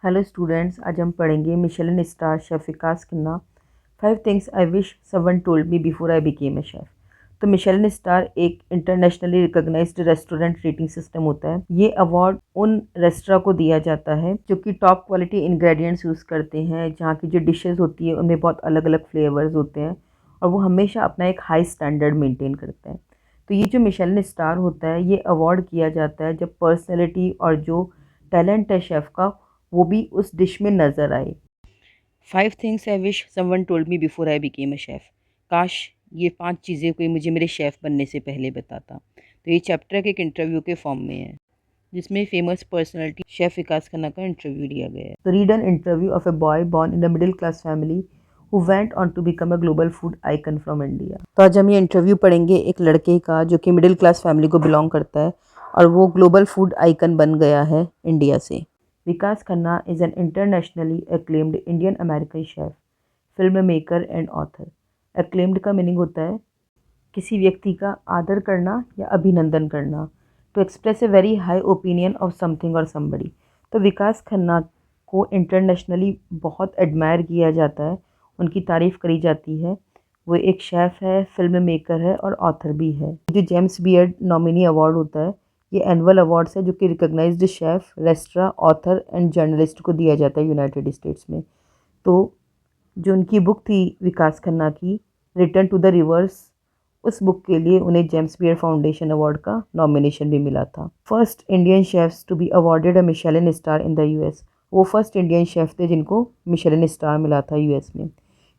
Hello students, आज हम पढ़ेंगे Michelin star chef Vikas Khanna 5 things I wish someone told me before I became a chef. तो Michelin star एक internationally recognised restaurant rating system होता है। ये अवार्ड उन रेस्टोरेंट को दिया जाता है जो कि टॉप क्वालिटी इंग्रेडिएंट्स यूज़ करते हैं, जहाँ की जो डिशेस होती है उनमें बहुत अलग अलग फ्लेवर्स होते हैं और वो हमेशा अपना एक हाई स्टैंडर्ड मेंटेन करते हैं। तो ये जो मिशेलिन स्टार होता है, ये अवार्ड किया जाता है जब पर्सनैलिटी और जो टैलेंट है शेफ़ का वो भी उस डिश में नज़र आए। 5 things I wish someone told me before I became a chef. काश ये 5 चीज़ें कोई मुझे मेरे शेफ़ बनने से पहले बताता। तो ये चैप्टर एक इंटरव्यू के फॉर्म में है, जिसमें famous personality chef Vikas Khanna का इंटरव्यू लिया गया है। तो read an interview of a boy born in a middle class family who went on to become a global food icon from India. तो आज हम ये इंटरव्यू पढ़ेंगे एक लड़के का जो कि मिडिल क्लास फैमिली को बिलोंग करता है और वो ग्लोबल फूड आइकन बन गया है इंडिया से। Vikas Khanna is an internationally acclaimed Indian-American chef, filmmaker and author. Acclaimed का मीनिंग होता है किसी व्यक्ति का आदर करना या अभिनंदन करना, to express a very high opinion of something और समबडी। तो विकास खन्ना को इंटरनेशनली बहुत एडमायर किया जाता है, उनकी तारीफ़ करी जाती है। वो एक शेफ़ है, फिल्म मेकर है और ऑथर भी है। जो जेम्स बियर्ड नॉमिनी अवार्ड होता है, ये एनुअल अवार्ड्स है जो कि recognised chef, restaurant, author and journalist को दिया जाता है यूनाइटेड स्टेट्स में। तो जो उनकी बुक थी विकास खन्ना की, रिटर्न टू द रिवर्स, उस बुक के लिए उन्हें जेम्स बियर फाउंडेशन अवार्ड का नॉमिनेशन भी मिला था। First Indian chefs to be awarded a Michelin star in the US. वो फर्स्ट इंडियन शेफ थे जिनको मिशेलिन स्टार मिला था यूएस में।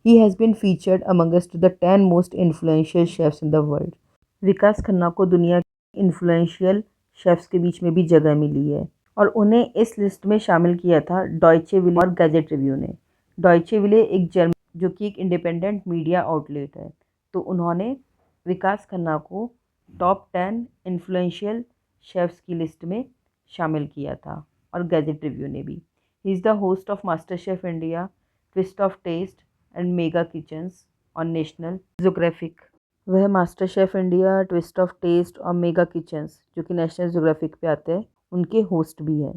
He has been featured amongst the 10 most influential chefs in the world. Vikas Khanna को दुनिया के इन्फ्लुएंशियल शेफ्स के बीच में भी जगह मिली है और उन्हें इस लिस्ट में शामिल किया था डॉयचे विले और गैजेट रिव्यू ने। डॉयचे विले एक जर्मन जो कि एक इंडिपेंडेंट मीडिया आउटलेट है, तो उन्होंने विकास खन्ना को टॉप 10 इन्फ्लुएंशियल शेफ्स की लिस्ट में शामिल किया था और गैजेट रिव्यू ने भी। He is the host of master chef India, twist of taste and mega kitchens on National Geographic. वह master chef India, twist of taste और मेगा किचन्स जो कि नेशनल ज्योग्राफिक पे आते हैं उनके होस्ट भी हैं।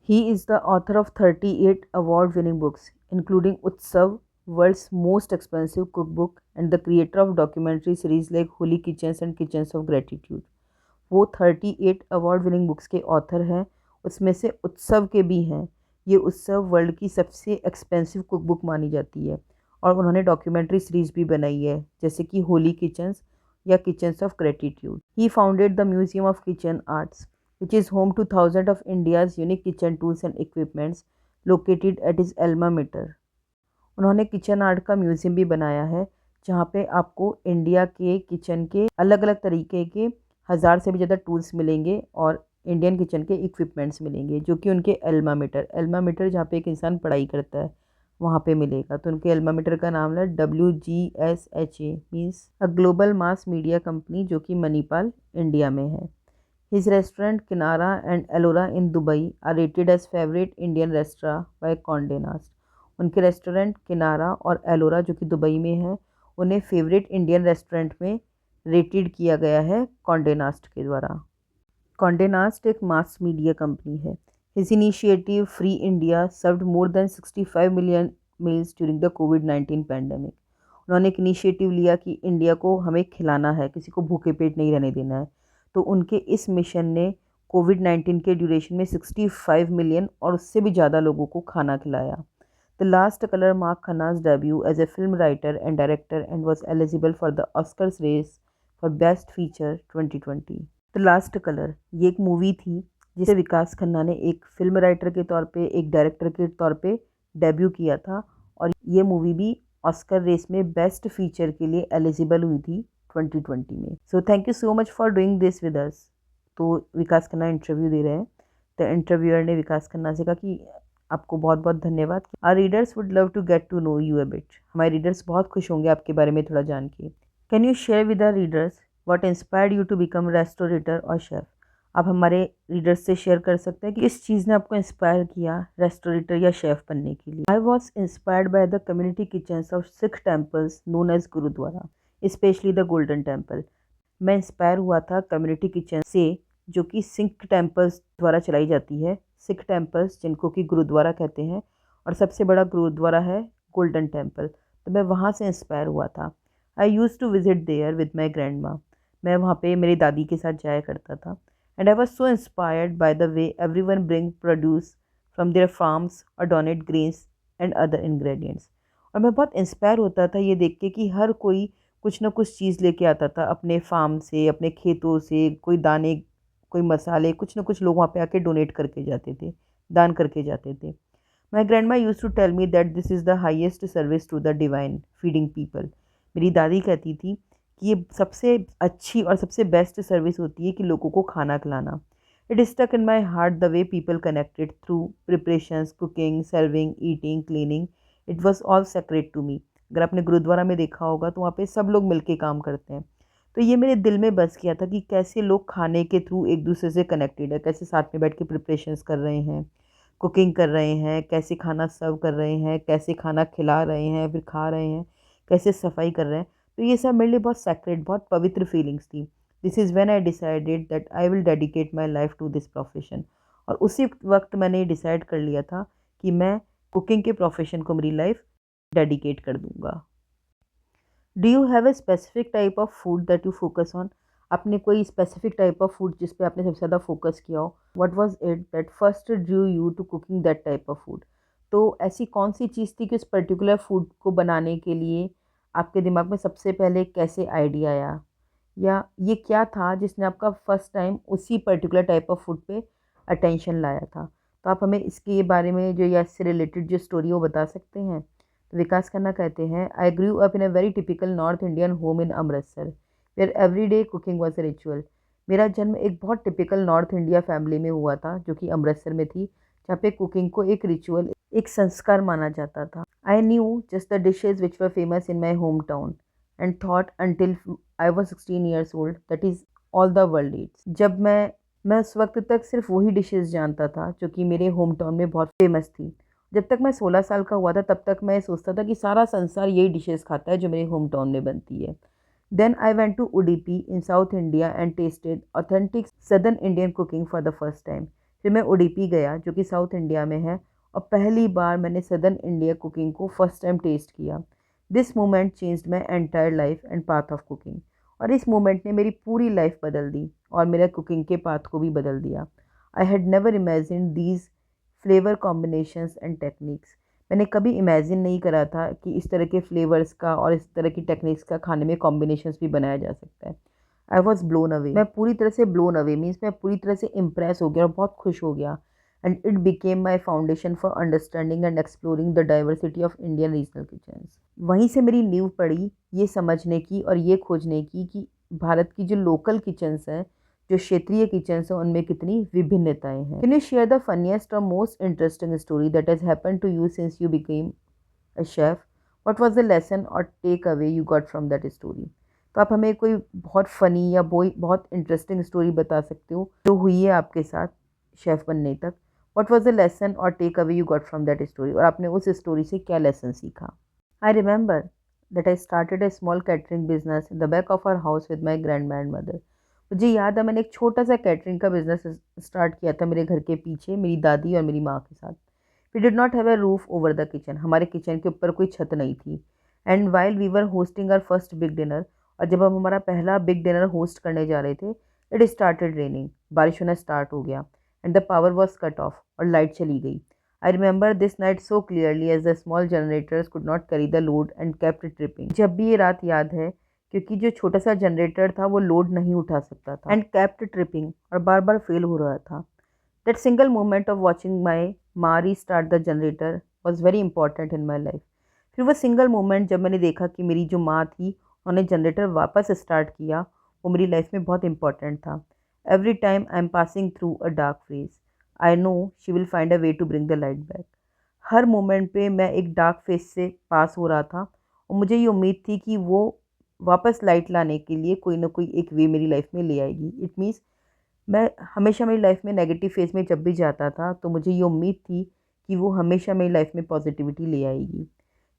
He is the author of 38 award-winning books, including Utsav, world's most expensive cookbook, and the creator of documentary series like Holy Kitchens and Kitchens of Gratitude. वो 38 award-winning books के author हैं, उसमें से उत्सव के भी हैं। ये उत्सव वर्ल्ड की सबसे एक्सपेंसिव कुकबुक मानी जाती है और उन्होंने डॉक्यूमेंट्री सीरीज़ भी बनाई है, जैसे कि होली किचन्स या kitchens of gratitude. He founded the museum of kitchen arts, which is home to thousands of India's unique kitchen tools and equipments located at his alma mater. उन्होंने किचन आर्ट का museum भी बनाया है, जहाँ पे आपको India के kitchen के अलग अलग तरीके के 1000 से भी ज़्यादा टूल्स मिलेंगे और इंडियन किचन के इक्विपमेंट्स मिलेंगे, जो कि उनके एल्मा मीटर जहाँ पे एक इंसान पढ़ाई करता है वहाँ पे मिलेगा। तो उनके एल्मा मीटर का नाम है WGSHA, means a global mass media company, जो कि मणिपाल इंडिया में है। His restaurant Kinara and Ellora in Dubai are rated as favorite Indian restaurant by Condé Nast. उनके रेस्टोरेंट किनारा और एलोरा जो कि दुबई में है, उन्हें फेवरेट इंडियन रेस्टोरेंट में रेटेड किया गया है कॉन्डे नास्ट के द्वारा। कॉन्डे नास्ट एक मास मीडिया कंपनी है। His initiative free India served more than 65 million meals during the covid pandemic. उन्होंने एक इनिशिएटिव लिया कि इंडिया को हमें खिलाना है, किसी को भूखे पेट नहीं रहने देना है। तो उनके इस मिशन ने कोविड-19 के ड्यूरेशन में 65 मिलियन और उससे भी ज़्यादा लोगों को खाना खिलाया। The last colour mark Khanna's debut as a film writer and director and was eligible for the Oscars race for best feature 2020। The last colour ये एक मूवी थी जिसे विकास खन्ना ने एक फिल्म राइटर के तौर पे, एक डायरेक्टर के तौर पे डेब्यू किया था और ये मूवी भी ऑस्कर रेस में बेस्ट फीचर के लिए एलिजिबल हुई थी 2020 में। So thank you so much for doing this with us. तो विकास खन्ना इंटरव्यू दे रहे हैं, तो इंटरव्यूअर ने विकास खन्ना से कहा कि आपको बहुत बहुत धन्यवाद। Our readers would love to get to know you a bit. हमारे रीडर्स बहुत खुश होंगे आपके बारे में थोड़ा जान के। Can you share with our readers what inspired you to become restaurateur और शेफ़। आप हमारे रीडर्स से शेयर कर सकते हैं कि इस चीज़ ने आपको इंस्पायर किया रेस्टोरेटर या शेफ़ बनने के लिए। I was inspired by the community kitchens of Sikh temples known as gurdwara, especially the Golden Temple. मैं इंस्पायर हुआ था कम्युनिटी किचन से जो कि सिख टेम्पल्स द्वारा चलाई जाती है, सिख टेम्पल्स जिनको कि गुरुद्वारा कहते हैं, और सबसे बड़ा गुरुद्वारा है गोल्डन टेम्पल। तो मैं वहाँ से इंस्पायर हुआ था। I used to visit there with my grand माँ। मैं वहाँ पे मेरी दादी के साथ जाया करता था। And I was so inspired by the way everyone bring produce from their farms और donate grains and other ingredients. और मैं बहुत इंस्पायर होता था ये देख के कि हर कोई कुछ ना कुछ चीज़ लेके आता था अपने फार्म से, अपने खेतों से, कोई दाने, कोई मसाले, कुछ ना कुछ लोग वहाँ पे आके डोनेट करके जाते थे, दान करके जाते थे। माई ग्रैंड माँ use to tell me that this is the highest service to the divine, feeding people. मेरी दादी कहती थी कि ये सबसे अच्छी और सबसे बेस्ट सर्विस होती है कि लोगों को खाना खिलाना। It stuck in my heart the way people connected through preparations, cooking, serving, eating, cleaning. It was all sacred to me. अगर आपने गुरुद्वारा में देखा होगा तो वहाँ पे सब लोग मिलके काम करते हैं। तो ये मेरे दिल में बस गया था कि कैसे लोग खाने के थ्रू एक दूसरे से कनेक्टेड है, कैसे साथ में बैठ के प्रिपरेशंस कर रहे हैं, कुकिंग कर रहे हैं, कैसे खाना सर्व कर रहे हैं, कैसे खाना खिला रहे हैं, फिर खा रहे हैं, कैसे सफाई कर रहे हैं। तो ये सब मेरे लिए बहुत सेक्रेट, बहुत पवित्र फीलिंग्स थी। This is when I decided that I will dedicate my life to this profession. और उसी वक्त मैंने ये डिसाइड कर लिया था कि मैं कुकिंग के प्रोफेशन को मेरी लाइफ डेडिकेट कर दूंगा। Do you have a specific type of food that you focus on? आपने कोई स्पेसिफिक टाइप ऑफ फूड जिस पे आपने सबसे ज़्यादा फोकस किया हो? What was it that first drew you to cooking that type of food? तो ऐसी कौन सी चीज़ थी कि उस पर्टिकुलर फूड को बनाने के लिए आपके दिमाग में सबसे पहले कैसे आइडिया आया, या ये क्या था जिसने आपका फर्स्ट टाइम उसी particular type of food pay attention लाया था? तो आप हमें इसके बारे में जो या इससे रिलेटेड जो स्टोरी है वो बता सकते हैं? तो विकास खन्ना कहते हैं, I grew up in a very typical north Indian home in Amritsar where every day cooking was a ritual. मेरा जन्म एक बहुत टिपिकल नॉर्थ इंडिया फैमिली में हुआ था जो कि अमृतसर में थी, जहाँ पे कुकिंग को एक रिचुअल, एक संस्कार माना जाता था। I knew just the dishes which were famous in my home town and thought until I was 16 years old that is all the world Yeats. जब मैं उस वक्त तक सिर्फ वही डिशेस जानता था जो कि मेरे होम टाउन में बहुत फेमस थी। जब तक मैं 16 साल का हुआ था तब तक मैं सोचता था कि सारा संसार यही डिशेस खाता है जो मेरे होम टाउन में बनती है। Then I went to Udupi in South India and tasted authentic southern Indian cooking for the first time. फिर मैं उडुपी गया जो कि साउथ इंडिया में है, और पहली बार मैंने सदर्न इंडिया कुकिंग को फर्स्ट टाइम टेस्ट किया। This moment changed my entire life and path of cooking. और इस मोमेंट ने मेरी पूरी लाइफ बदल दी और मेरा कुकिंग के पाथ को भी बदल दिया। I had never imagine these flavour combinations and techniques. मैंने कभी इमेजिन नहीं करा था कि इस तरह के फ्लेवर्स का और इस तरह की टेक्निक्स का खाने में कॉम्बिनेशंस भी बनाया जा सकता है। I was blown away. मैं पूरी तरह से ब्लोन अवे मीन्स मैं पूरी तरह से इम्प्रेस हो गया और बहुत खुश हो गया। And it became my foundation for understanding and exploring the diversity of Indian regional kitchens. वहीं से मेरी नींव पड़ी ये समझने की और ये खोजने की कि भारत की जो लोकल किचन्स हैं, जो क्षेत्रीय किचन्स हैं, उनमें कितनी विभिन्नताएं हैं। Can you share the funniest और most interesting story that has happened to you since you became a chef? What was the lesson और take away you got from that story? तो आप हमें कोई बहुत फ़नी या बहुत इंटरेस्टिंग स्टोरी बता सकते हो जो हुई है आपके साथ शेफ़ बनने तक। व्हाट वाज द लेसन और take away you got from that story, और आपने उस स्टोरी से क्या लेसन सीखा? I remember that I started a small catering business in the back of our house with my grandmother. मुझे याद है मैंने एक छोटा सा कैटरिंग का बिजनेस स्टार्ट किया था मेरे घर के पीछे मेरी दादी और मेरी माँ के साथ। We did not have a roof over the kitchen. हमारे किचन के ऊपर कोई छत नहीं थी। And while we were hosting our first big dinner, और जब हम हमारा पहला बिग डिनर होस्ट करने जा रहे थे, इट स्टार्टेड रेनिंग। बारिश होना स्टार्ट हो गया and the power was cut off और लाइट चली गई। I remember this night so clearly as the small generators could not carry the load and kept tripping. जब भी ये रात याद है क्योंकि जो छोटा सा जनरेटर था वो लोड नहीं उठा सकता था एंड केप्ट ट्रिपिंग, और बार बार फेल हो रहा था। That single moment of watching my माँ restart the generator was very important in my life. फिर वो सिंगल मोमेंट जब मैंने देखा कि मेरी जो माँ थी उन्होंने जनरेटर वापस स्टार्ट किया, वो मेरी लाइफ में बहुत इंपॉर्टेंट था। Every time I am passing through a dark phase I know she will find a way to bring the light back. हर मोमेंट पे मैं एक डार्क फेज से पास हो रहा था और मुझे ये उम्मीद थी कि वो वापस लाइट लाने के लिए कोई ना कोई एक वे मेरी लाइफ में ले आएगी। इट मीन्स मैं हमेशा मेरी लाइफ में नेगेटिव फेज में जब भी जाता था तो मुझे ये उम्मीद थी कि वो हमेशा मेरी लाइफ में पॉजिटिविटी ले आएगी।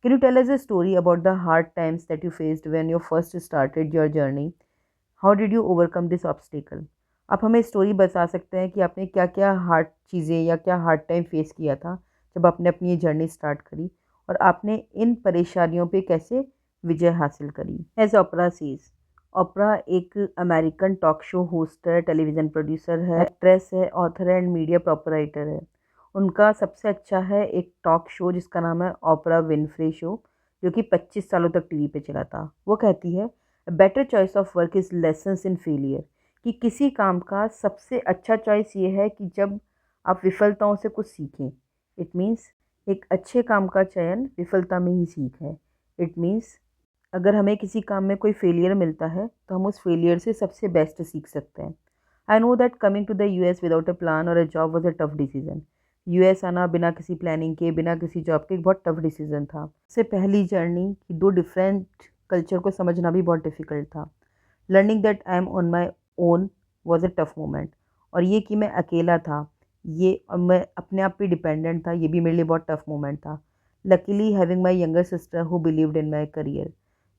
Can you tell us a story about the hard times that you faced when you first started your journey? How did you overcome this obstacle? आप हमें स्टोरी बता सकते हैं कि आपने क्या क्या हार्ड चीज़ें या क्या हार्ड टाइम फेस किया था जब आपने अपनी ये जर्नी स्टार्ट करी, और आपने इन परेशानियों पे कैसे विजय हासिल करी। एज ओपरा सीज, ओपरा एक अमेरिकन टॉक शो होस्ट है, टेलीविज़न प्रोड्यूसर है, एक्ट्रेस है, ऑथर है एंड मीडिया प्रोपराइटर है। उनका सबसे अच्छा है एक टॉक शो जिसका नाम है ओपरा विनफ्रे शो, जो कि 25 सालों तक टीवी पे चला था। वो कहती है, better choice of work is lessons in failure, कि किसी काम का सबसे अच्छा चॉइस ये है कि जब आप विफलताओं से कुछ सीखें। इट मीन्स एक अच्छे काम का चयन विफलता में ही सीख है। इट मीन्स अगर हमें किसी काम में कोई फेलियर मिलता है तो हम उस फेलियर से सबसे बेस्ट सीख सकते हैं। I know that coming to the US without a plan और a job was a tough decision. US आना बिना किसी प्लानिंग के, बिना किसी जॉब के, एक बहुत टफ डिसीजन था। उससे पहली जर्नी कि दो डिफरेंट कल्चर को समझना भी बहुत डिफ़िकल्ट था। Learning that I am on my own was a tough moment, और ये कि मैं अकेला था, ये और मैं अपने आप पे डिपेंडेंट था, ये भी मेरे लिए बहुत टफ मोमेंट था। Luckily having my younger sister who believed in my career,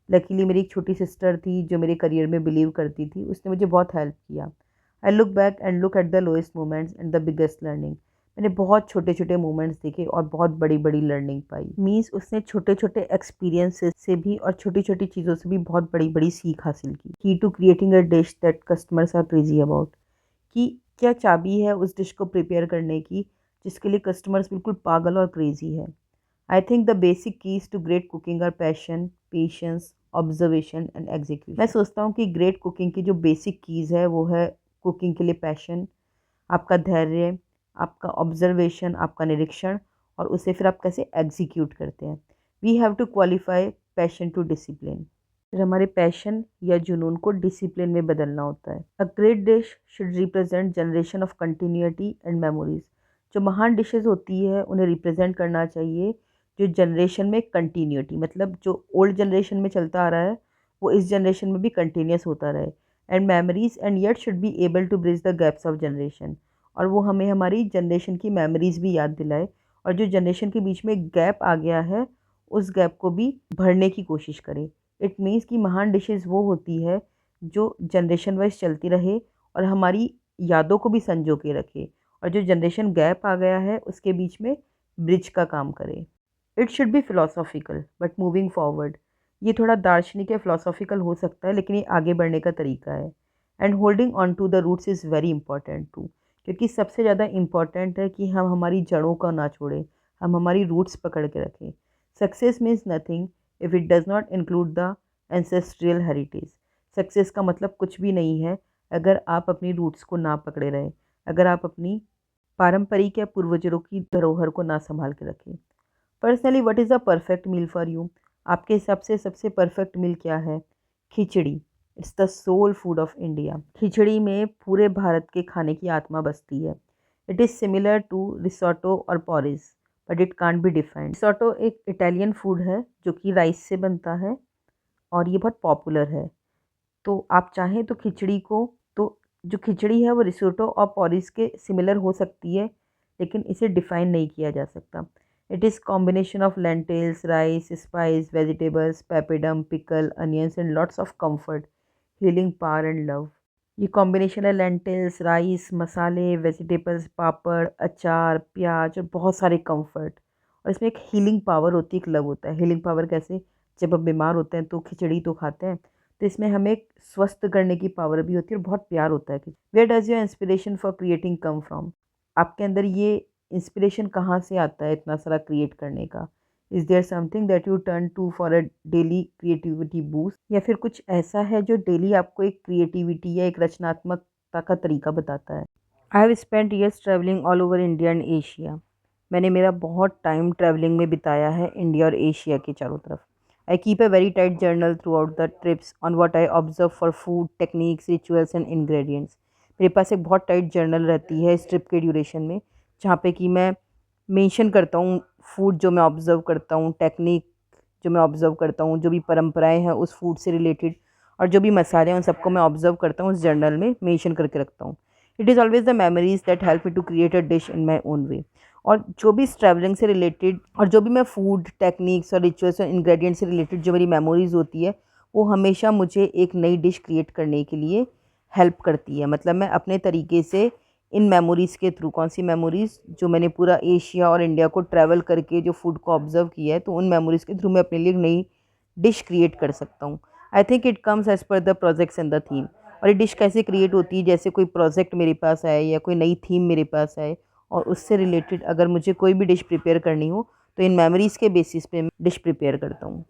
luckily मेरी एक छोटी सिस्टर थी जो मेरे करियर में बिलीव करती थी, उसने मुझे बहुत हेल्प किया। I look back and look at the lowest moments and the biggest learning, मैंने बहुत छोटे छोटे मोमेंट्स देखे और बहुत बड़ी बड़ी लर्निंग पाई। मीन्स उसने छोटे छोटे एक्सपीरियंसेस से भी और छोटी छोटी चीज़ों से भी बहुत बड़ी बड़ी सीख हासिल की to creating a dish that customers are crazy about, कि क्या चाबी है उस डिश को प्रिपेयर करने की जिसके लिए कस्टमर्स बिल्कुल पागल और क्रेजी है। I think the basic keys to great cooking are passion, patience, observation and execution. मैं सोचता हूँ कि ग्रेट कुकिंग की जो बेसिक कीज़ है वो है कुकिंग के लिए पैशन, आपका धैर्य, आपका ऑब्जर्वेशन, आपका निरीक्षण, और उसे फिर आप कैसे एग्जीक्यूट करते हैं। We have to qualify passion to discipline, फिर हमारे पैशन या जुनून को डिसिप्लिन में बदलना होता है। A great dish should represent generation of continuity and memories, जो महान डिशेज होती है उन्हें रिप्रेजेंट करना चाहिए जो जनरेशन में कंटिन्यूटी, मतलब जो ओल्ड जनरेशन में चलता आ रहा है वो इस जनरेशन में भी कंटिन्यूस होता रहे, and memories and yet should be able to bridge the gaps of generation, और वो हमें हमारी जनरेशन की मेमोरीज भी याद दिलाए, और जो जनरेशन के बीच में गैप आ गया है उस गैप को भी भरने की कोशिश करें। इट मीन्स कि महान डिशेज़ वो होती है जो जनरेशन वाइज चलती रहे और हमारी यादों को भी संजो के रखे, और जो जनरेशन गैप आ गया है उसके बीच में ब्रिज का काम करे। It should be philosophical but moving forward, ये थोड़ा दार्शनिक या फ़िलोसॉफ़िकल हो सकता है लेकिन ये आगे बढ़ने का तरीका है। And holding on to the roots is very important too, क्योंकि सबसे ज़्यादा इम्पॉर्टेंट है कि हम हमारी जड़ों को ना छोड़ें, हम हमारी रूट्स पकड़ के रखें। Success means nothing if it does not include the ancestral heritage, success का मतलब कुछ भी नहीं है अगर आप अपनी रूट्स को ना पकड़े रहें, अगर आप अपनी पारंपरिक या पूर्वजों की धरोहर को ना संभाल के रखें। Personally what is the perfect meal for you, आपके हिसाब से सबसे परफेक्ट मील क्या है? Khichdi, it's the soul food of India. Khichdi में पूरे भारत के खाने की आत्मा बसती है। It is similar to risotto और porridge but it can't be defined. Risotto एक इटालियन फूड है जो कि राइस से बनता है और ये बहुत पॉपुलर है। तो आप चाहें तो खिचड़ी को, तो जो खिचड़ी है वो रिसोटो और पॉरिज के सिमिलर हो सकती है लेकिन इसे डिफ़ाइन नहीं किया जा सकता। It is combination of lentils, rice, spice, vegetables, papadum, pickle, onions and lots of comfort, healing power and love. ये कॉम्बिनेशन है लेंटिल्स, राइस, मसाले, वेजिटेबल्स, पापड़, अचार, प्याज और बहुत सारे कंफर्ट, और इसमें एक हीलिंग पावर होती है, एक लव होता है। हीलिंग पावर कैसे? जब हम बीमार होते हैं तो खिचड़ी तो खाते हैं, तो इसमें हमें एक स्वस्थ करने की पावर भी होती है और बहुत प्यार होता है। Where does your inspiration for creating come from, आपके अंदर ये इंस्पिरेशन कहाँ से आता है इतना सारा क्रिएट करने का? Is there something that you turn to for a daily creativity boost, या फिर कुछ ऐसा है जो डेली आपको एक क्रिएटिविटी या एक रचनात्मकता का तरीका बताता है? I have spent years travelling all over India and Asia, मैंने मेरा बहुत टाइम ट्रैवलिंग में बिताया है इंडिया और एशिया के चारों तरफ। I keep a very tight journal through out the trips on what I observe for food, techniques, rituals and ingredients. मेरे पास एक बहुत टाइट जर्नल रहती है इस ट्रिप के ड्यूरेशन में, जहाँ पे कि मैं मेंशन करता हूँ फूड जो मैं ऑब्ज़र्व करता हूँ, टेक्निक जो मैं ऑब्ज़र्व करता हूँ, जो भी परंपराएं हैं उस फूड से रिलेटेड, और जो भी मसाले हैं उन सबको मैं ऑब्ज़र्व करता हूँ, उस जर्नल में मेंशन करके रखता हूँ। It is always the memories that help me to create a dish in my own way, और जो भी इस ट्रैवलिंग से रिलेटेड और जो भी मैं फूड, टेक्निक्स और रिचुअल्स और इंग्रेडिएंट्स से रिलेटेड जो मेरी मेमोरीज़ होती है वो हमेशा मुझे एक नई डिश क्रिएट करने के लिए हेल्प करती है। मतलब मैं अपने तरीके से इन मेमोरीज़ के थ्रू, कौन सी मेमोरीज़, जो मैंने पूरा एशिया और इंडिया को ट्रैवल करके जो फूड को ऑब्ज़र्व किया है, तो उन मेमोरीज़ के थ्रू मैं अपने लिए एक नई डिश क्रिएट कर सकता हूँ। I think it comes as per the projects and the theme. और ये डिश कैसे क्रिएट होती है, जैसे कोई प्रोजेक्ट मेरे पास आए या कोई नई थीम मेरे पास आए और उससे रिलेटेड अगर मुझे कोई भी डिश प्रिपेयर करनी हो, तो इन मेमोरीज़ के बेसिस पे मैं डिश प्रिपेयर करता हूँ।